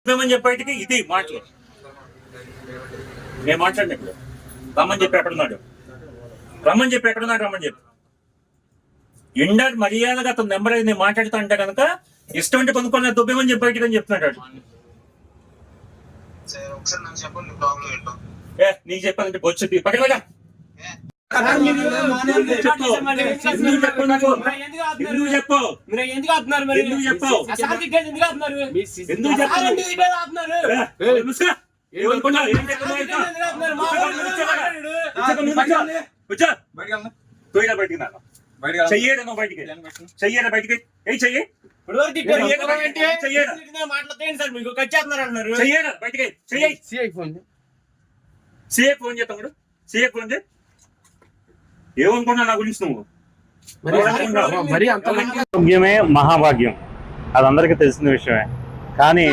ఏమని చెప్పేటికి ఇది మాటలు నేను మాట్లాడిన ఇప్పుడు రమ్మని చెప్పి ఎక్కడున్నాడు రమ్మని చెప్పి ఎండాడు మర్యాదగా అతను నెంబర్ అయితే నేను మాట్లాడుతా అంటే కనుక ఇష్టం అంటే కొనుక్కొని దుబ్బేమని చెప్పేటికి అని చెప్తున్నాడు. నీకు చెప్పాలంటే బొచ్చు పక్కన చెయ్యడా నువ్వు బయటికి చెయ్యడా బయటికి ఏ చెయ్యి చెయ్యడా బయటికి చెయ్యి సిఏ ఫోన్ చేస్తాడు సిఏ ఫోన్ చేయి ఏమనుకున్నా నా గురించి నువ్వు భాగ్యమే మహాభాగ్యం అది అందరికీ తెలిసిన విషయమే. కానీ